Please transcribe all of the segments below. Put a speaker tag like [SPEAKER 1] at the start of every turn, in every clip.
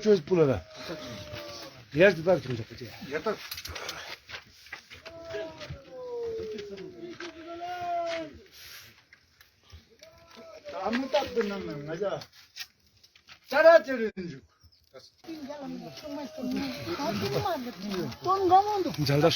[SPEAKER 1] чөс булаа. Яаж даа гэж бодож байна.
[SPEAKER 2] Ятаа. 아무것도 없는 거죠. 따라주는 중.
[SPEAKER 1] 잘다.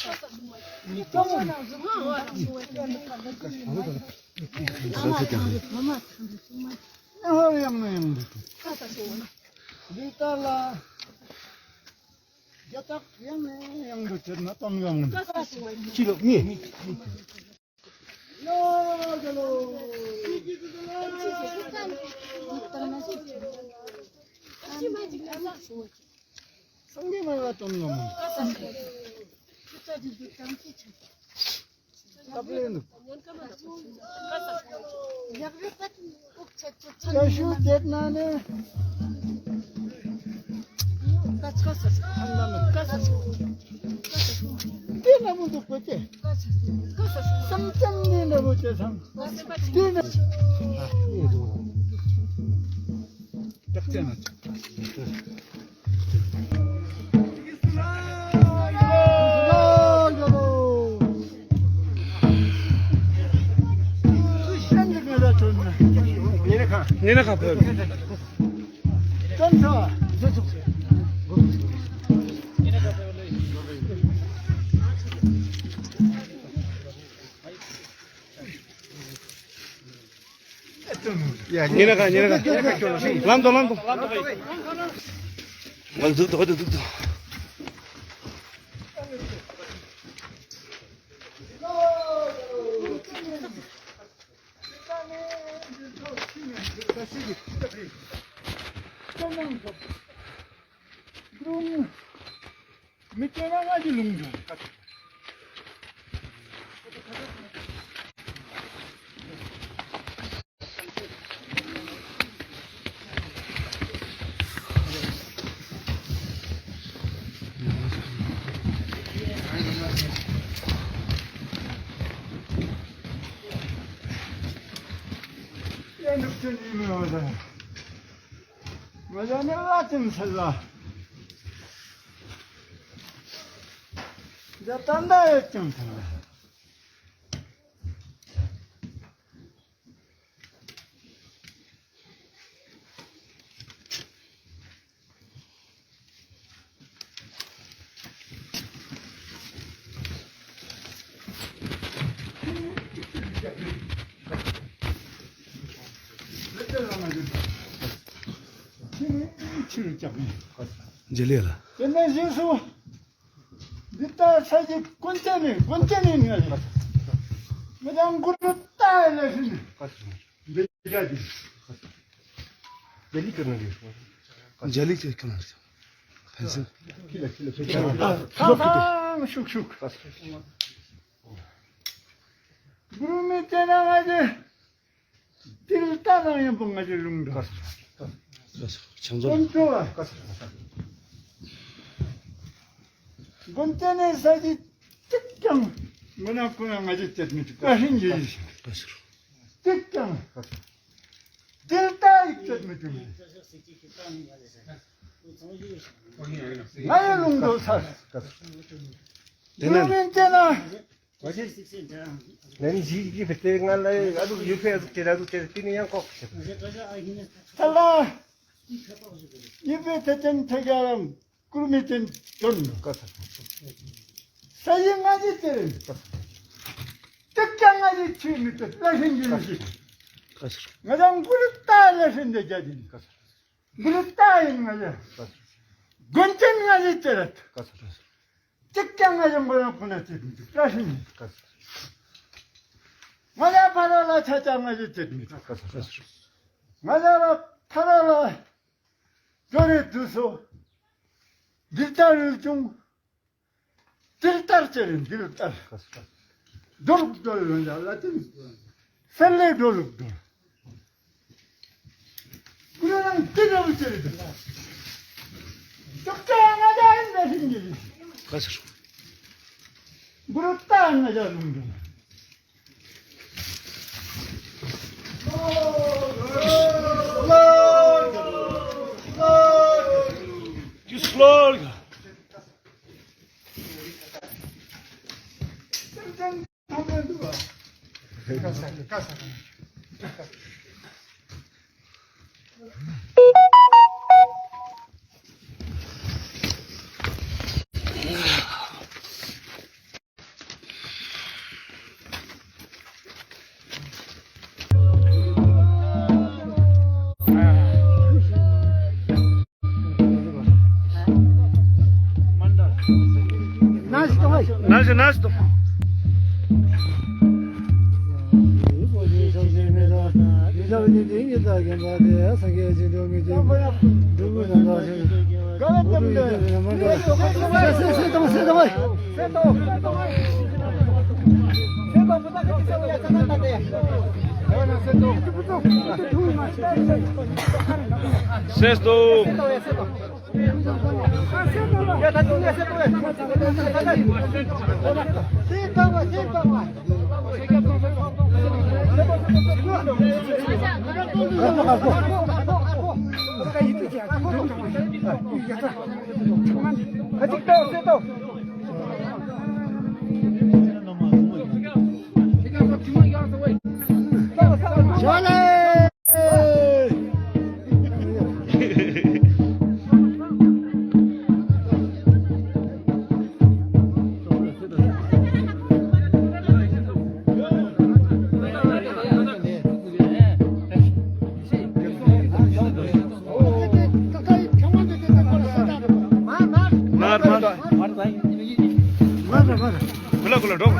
[SPEAKER 2] 성게만 좀 넣으면 야슈 됐나네 뛰나무도 보지 삼장리나 보지 삼 뛰나 딱 뛰어났죠
[SPEAKER 1] 얘네 가봐요.
[SPEAKER 2] 짠다.
[SPEAKER 1] 얘네 가. 람도. 말 듣도.
[SPEAKER 2] 그럼 밑에 나가지 룽죠. 야, 늑전님이 와서 맞아, 내가 좀 살라. 이제 딴다 좀 살라.
[SPEAKER 1] jelila.
[SPEAKER 2] 옛날 지수 밑에 사지 권짜니 거지. 그냥 그릇 따라서는 메가지.
[SPEAKER 1] Jeli करना है. Jeli check करना है. पेंसिल.
[SPEAKER 2] 항상 슉슉. 그럼 밑에 나가지. 딜 따라야 뭔가 지른 거. 좋아. 건전에 사지 특정 문화권에 가지 때문에 신기지. 특정. 딜다 있거든. 나영도 살. 그러면 있잖아.
[SPEAKER 1] Nani ji fete ngala adu yufe adu tini yang kok.
[SPEAKER 2] 달라. 입에 대전 태가람 구름이 된 돈. 사진가지 때는 특장가지 취미 때 라신기지. 가장 그릇다 라신데 자진. 그릇다 인 거야. 건전가지 때는 특장가지 뭐라 보냈지. 라신. 맞아 바라라 차장가지 때는. 맞아라 파라라 저리 두소 밀달을 좀 딜달짜리 밀달 도둑돌을 잘라진 셀레 도둑돌 그러랑 뜨거울짜리들 적당하다 했나 생기지 물었다 안 나자 놈들 가사.
[SPEAKER 1] 나스 Sesto. Kula dong.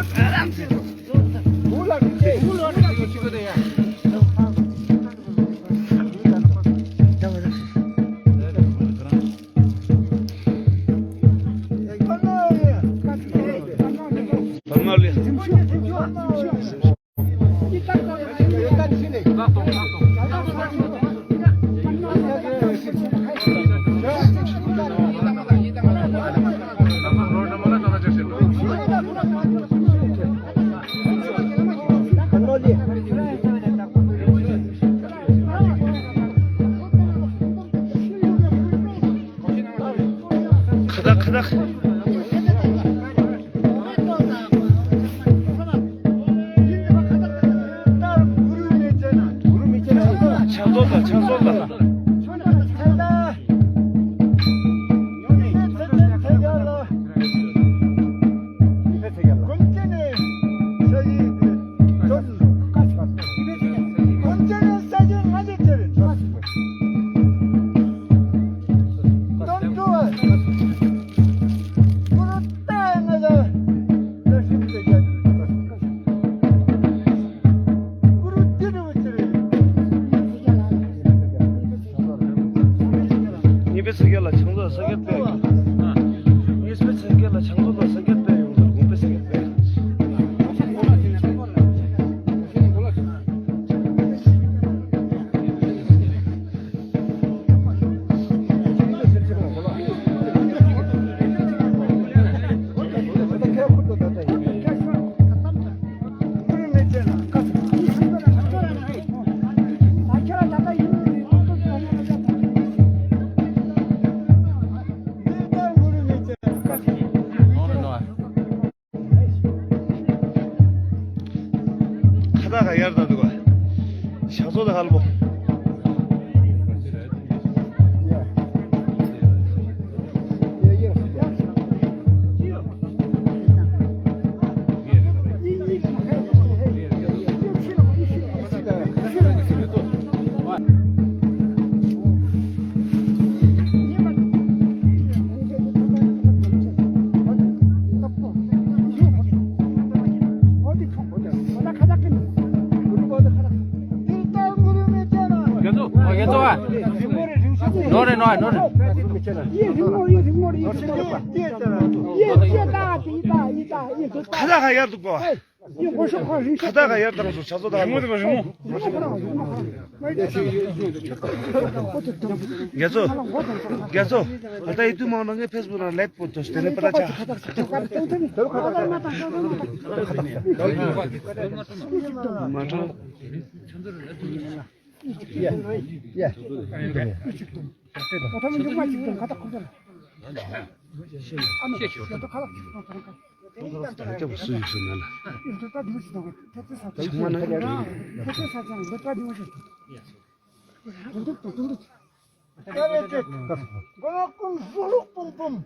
[SPEAKER 1] Kıdak. Çansolda. Kıdak ayarda dugo. Şazoda halbo. 노래. Kıdak ayar dugo. Kıdak ayar da olsun. Şazoda halbo. Gezo. Hatta itu mau nangge Facebook'na live post tene pata cha.
[SPEAKER 3] 이제 무슨 있으면
[SPEAKER 2] 그만큼 쑥 뿜뿜.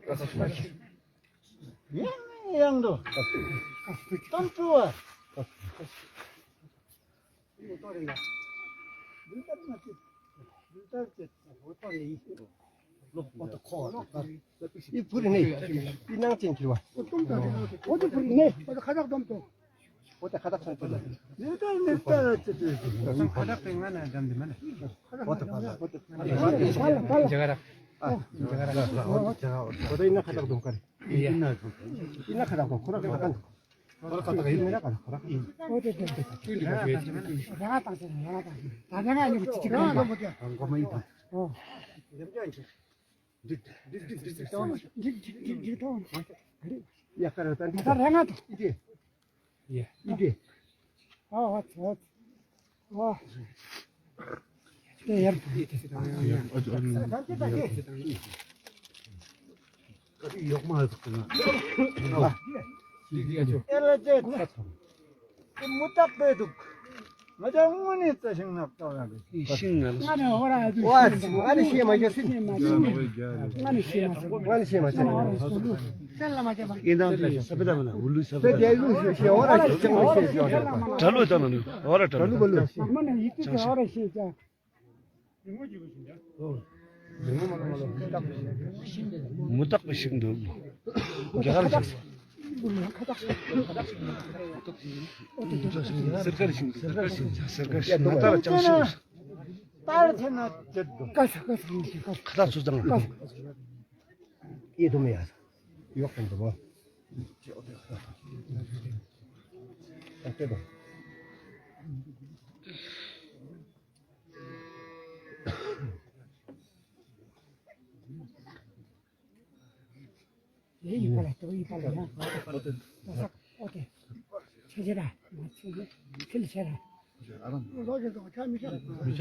[SPEAKER 2] 양도. 좀 좋아.
[SPEAKER 1] 이 불이네. 이 낭진 길와.
[SPEAKER 2] 어디 불이네? 어디 가닥 좀 또.
[SPEAKER 1] 어때 가닥 천 천.
[SPEAKER 2] 냈다.
[SPEAKER 4] 가닥 백만 안 담으면
[SPEAKER 1] 어때 가닥.
[SPEAKER 2] 달라.
[SPEAKER 1] 어디 있나 가닥 좀 가리. 있나 가닥 좀. 그러게 약간. 그러다가 있나 가닥.
[SPEAKER 2] 어디 내가 땅에 나가 아니고 지금 가 보자.
[SPEAKER 1] 거만 있다. 약간 어떤
[SPEAKER 2] 행아도
[SPEAKER 1] 이게
[SPEAKER 2] 이게 네,
[SPEAKER 3] 욕만 했었구나.
[SPEAKER 2] 에라제 무탁배도 맞아 응원이 있다 생각도
[SPEAKER 3] 이 신나는
[SPEAKER 2] 나는 오라
[SPEAKER 1] 와, 아니 시에 맞았어.
[SPEAKER 2] 나는 시마
[SPEAKER 1] 아니 시에 맞았어.
[SPEAKER 2] 잘라 맞아
[SPEAKER 3] 이나한테 sabedamana 울루
[SPEAKER 1] 그
[SPEAKER 3] sabedamana
[SPEAKER 1] 예루 시에 오라 정말 시에.
[SPEAKER 3] 잘로 했잖아요. 어라 잘로.
[SPEAKER 1] 걸로.
[SPEAKER 2] 엄마는 이때 오라 시자
[SPEAKER 3] 무딱 비싱도. 개가르. सरकारी सिंह 나타나 정신
[SPEAKER 2] 딸한테나 졌도
[SPEAKER 3] 가다 수장
[SPEAKER 1] 이 도매야. 이것도 뭐. 어때도.
[SPEAKER 2] 이빨에 또 이빨에 어디 체제라 체제라 너희도 참이셔 너희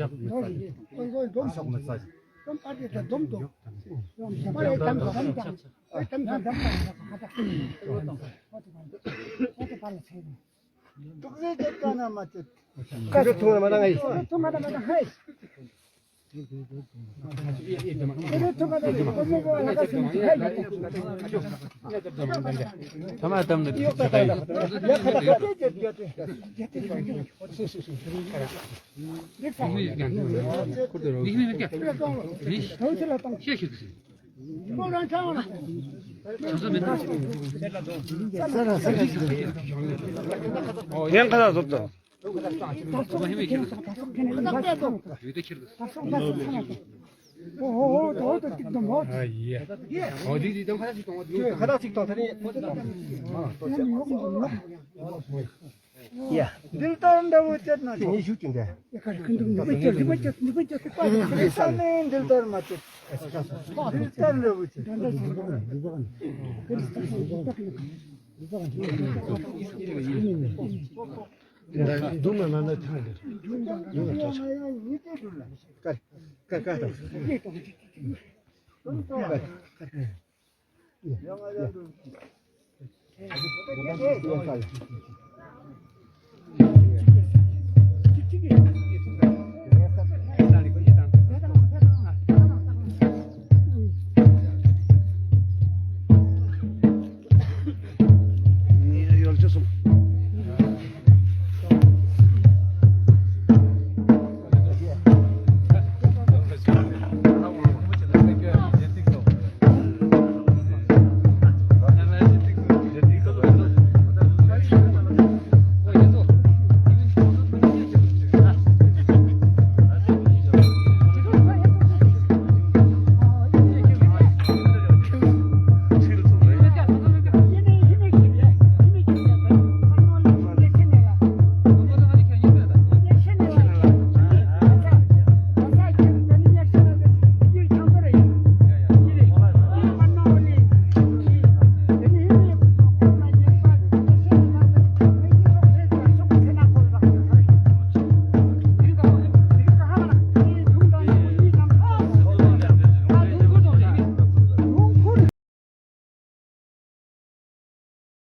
[SPEAKER 2] 좀 빠지다 놈도 빨리 담다 어디 빨리 쳐 tukse dekana mate
[SPEAKER 1] 그저 통화 마당에
[SPEAKER 2] tomada 해 이거 tomada 이거 나가서
[SPEAKER 3] 가만 담는 그냥 가다 뒀다.
[SPEAKER 1] 가닥씩 더 다니. 야,
[SPEAKER 2] 늘 따른다고 했잖아.
[SPEAKER 1] 이 슈팅데.
[SPEAKER 2] 일단은 늘 따른 맞지. 늘 따른다고 했지.
[SPEAKER 3] 눈만 안 나타나.
[SPEAKER 1] 가가.
[SPEAKER 2] 영화자도